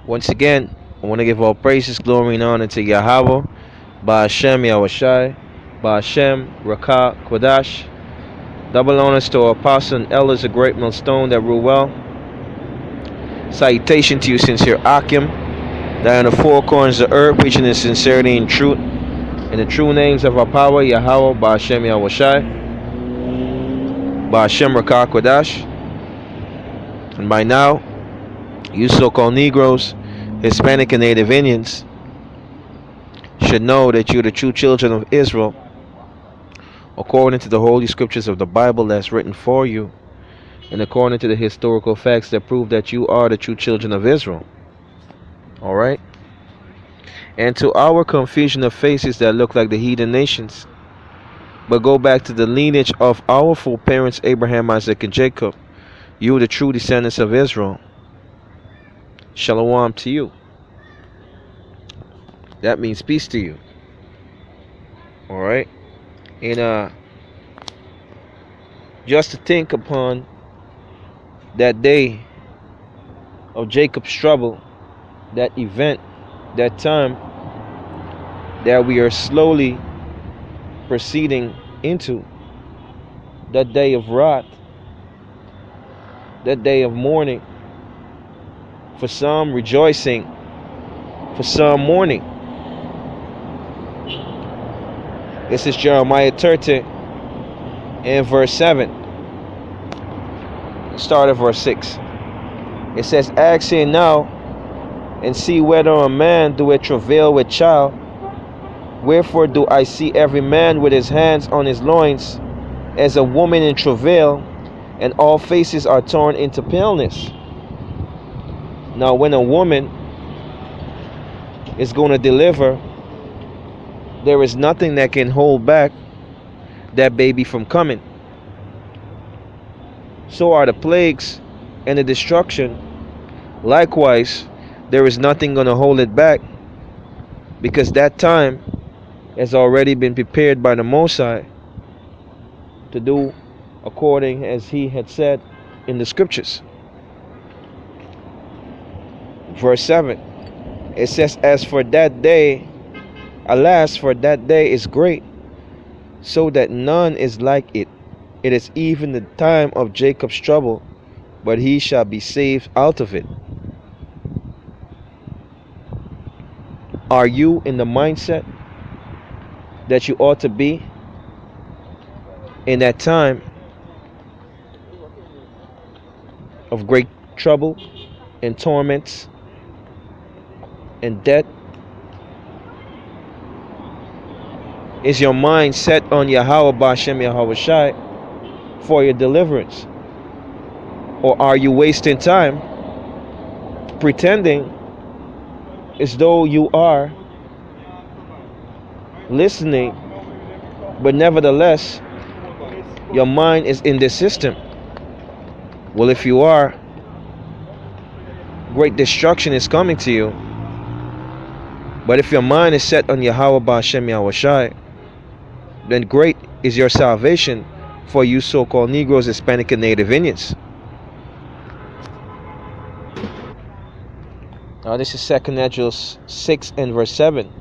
Once again, I want to give all praises, glory, and honor to Yahweh, Ba'ashem Yahushai, Ba'ashem Rakah Kodash. Double honors to our apostle and elders, a great millstone that rule well. Salutation to you, sincere Akim, that in the four corners of the earth, preaching in sincerity and truth, in the true names of our power, Yahweh, Ba'ashem Yahushai, Ba'ashem Rakah Kodash. And by now, you so-called Negroes, Hispanic and Native Indians should know that you're the true children of Israel, according to the holy scriptures of the Bible that's written for you, and according to the historical facts that prove that you are the true children of Israel. Alright? And to our confusion of faces that look like the heathen nations, but go back to the lineage of our foreparents Abraham, Isaac, and Jacob, you are the true descendants of Israel. Shalom to you. That means peace to you. Alright? And just to think upon that day of Jacob's trouble, that event, that time that we are slowly proceeding into, that day of wrath, that day of mourning, for some rejoicing, for some mourning. This is Jeremiah 30 and verse 7. Start at verse 6. It says, Ask ye now, and see whether a man do it travail with child. Wherefore do I see every man with his hands on his loins, as a woman in travail, and all faces are torn into paleness. Now when a woman is going to deliver, there is nothing that can hold back that baby from coming. So are the plagues and the destruction. Likewise, there is nothing going to hold it back, because that time has already been prepared by the Most High to do according as he had said in the scriptures. Verse 7, it says, As for that day, alas, for that day is great, so that none is like it. It is even the time of Jacob's trouble, but he shall be saved out of it. Are you in the mindset that you ought to be in that time of great trouble and torments and death? Is your mind set on Yahweh Ba'ashem Yahushai for your deliverance? Or are you wasting time pretending as though you are listening, but nevertheless your mind is in this system? Well, if you are, great destruction is coming to you. But if your mind is set on Yahweh Ba'ashem Yahushai, then great is your salvation for you so-called Negroes, Hispanic, and Native Indians. Now this is 2 Ezra 6 and verse 7.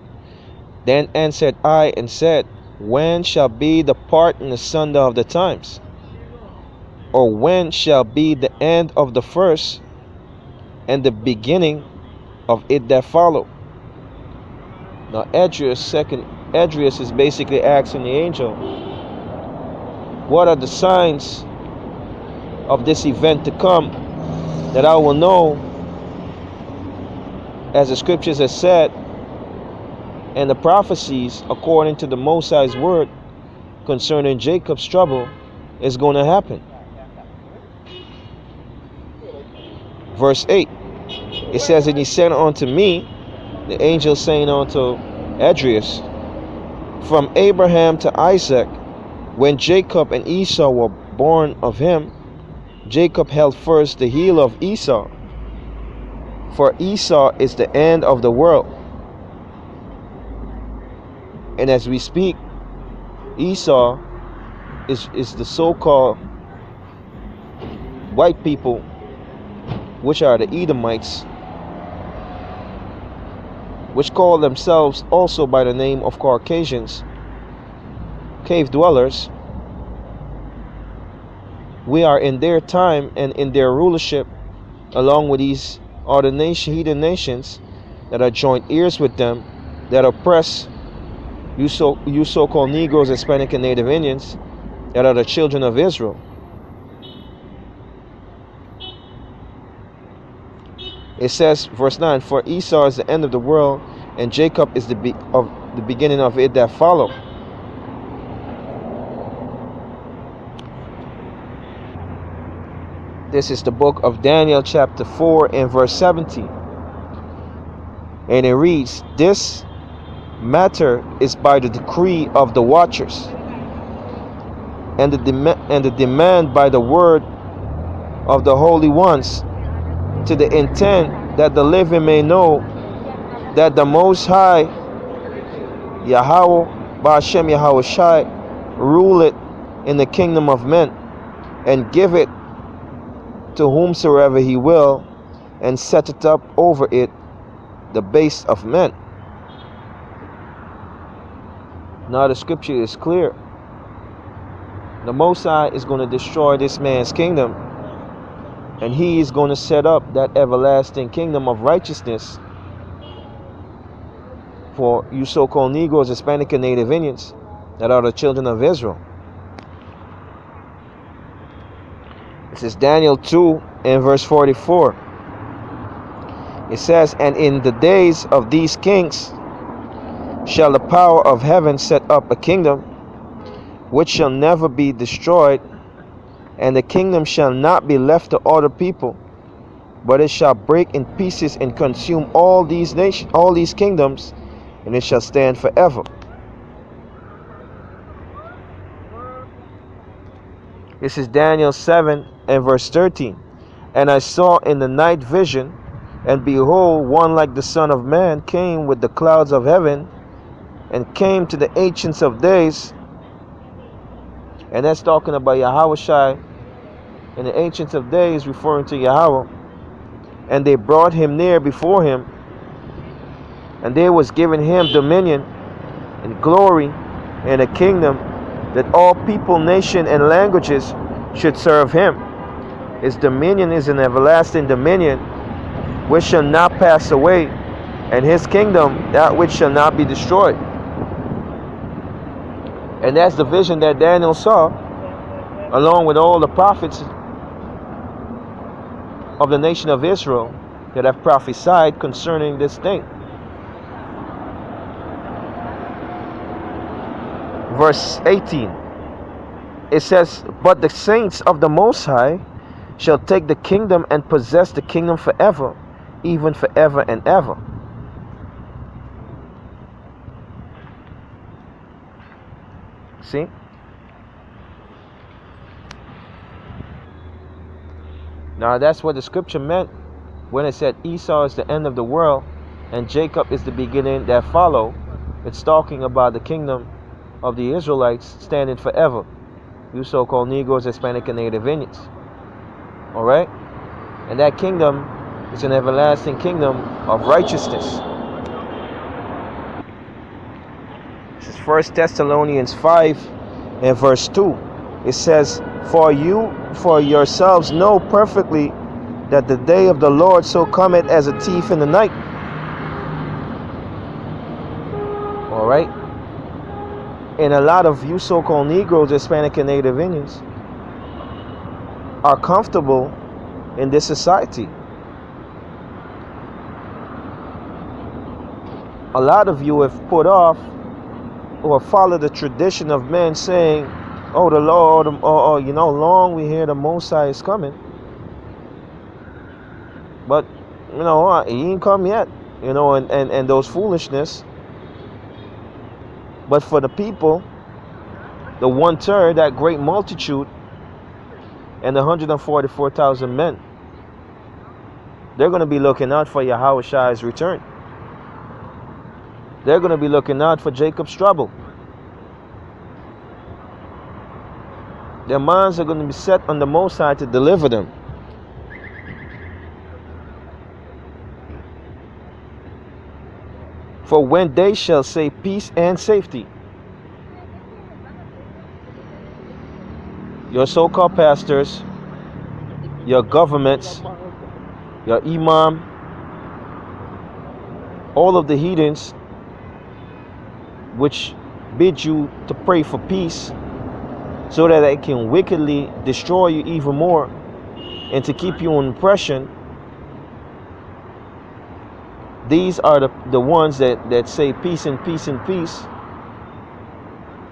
Then answered I and said, When shall be the part and the sunder of the times? Or when shall be the end of the first and the beginning of it that follow? Now Esdras is basically asking the angel, what are the signs of this event to come, that I will know, as the scriptures have said, and the prophecies according to the Most High's word concerning Jacob's trouble is going to happen. Verse 8, it says, And he said unto me, the angel saying unto Esdras, From Abraham to Isaac, when Jacob and Esau were born of him, Jacob held first the heel of Esau, for Esau is the end of the world. And as we speak, Esau is the so-called white people, which are the Edomites, which call themselves also by the name of Caucasians, cave dwellers, we are in their time and in their rulership, along with these other heathen nations that are joint ears with them, that oppress you so-called Negroes, Hispanic, and Native Indians, that are the children of Israel. It says, verse 9, for Esau is the end of the world, and Jacob is the beginning of it that follow. This is the book of Daniel chapter 4 and verse 17. And it reads, this matter is by the decree of the watchers, and the demand by the word of the holy ones, to the intent that the living may know that the Most High, Yahweh, Ba'ashem Yahweh Shai, rule it in the kingdom of men, and give it to whomsoever he will, and set it up over it the base of men. Now the scripture is clear. The Most High is going to destroy this man's kingdom, and he is going to set up that everlasting kingdom of righteousness for you so-called Negroes, Hispanic, and Native Indians that are the children of Israel. This is Daniel 2 and verse 44. It says, and in the days of these kings shall the power of heaven set up a kingdom which shall never be destroyed, and the kingdom shall not be left to other people, but it shall break in pieces and consume all these nations, all these kingdoms, and it shall stand forever. This is Daniel 7 and verse 13. And I saw in the night vision, and behold, one like the Son of Man came with the clouds of heaven, and came to the Ancients of Days. And that's talking about Yahweh Shai, and the Ancients of Days referring to Yahweh. And they brought him near before him, and there was given him dominion and glory and a kingdom, that all people, nation, and languages should serve him. His dominion is an everlasting dominion which shall not pass away, and his kingdom that which shall not be destroyed. And that's the vision that Daniel saw, along with all the prophets of the nation of Israel that have prophesied concerning this thing. Verse 18, it says, but the saints of the Most High shall take the kingdom and possess the kingdom forever, even forever and ever. See? Now that's what the scripture meant when it said Esau is the end of the world and Jacob is the beginning that follow. It's talking about the kingdom of the Israelites standing forever. You so-called Negroes, Hispanic, and Native Indians. Alright? And that kingdom is an everlasting kingdom of righteousness. This is 1 Thessalonians 5 and verse 2. It says, for you for yourselves know perfectly that the day of the Lord so cometh as a thief in the night. Alright? And a lot of you so-called Negroes, Hispanic, and Native Indians are comfortable in this society. A lot of you have put off or followed the tradition of men saying, oh, the Lord, long we hear the Most High is coming. But, he ain't come yet, and those foolishness. But for the people, the 1/3, that great multitude, and the 144,000 men, they're going to be looking out for Yahweh Shai's return. They're going to be looking out for Jacob's trouble. Their minds are going to be set on the Most High to deliver them. For when they shall say peace and safety, your so-called pastors, your governments, your imam, all of the heathens which bid you to pray for peace so that they can wickedly destroy you even more and to keep you in oppression, these are the ones that say peace and peace and peace,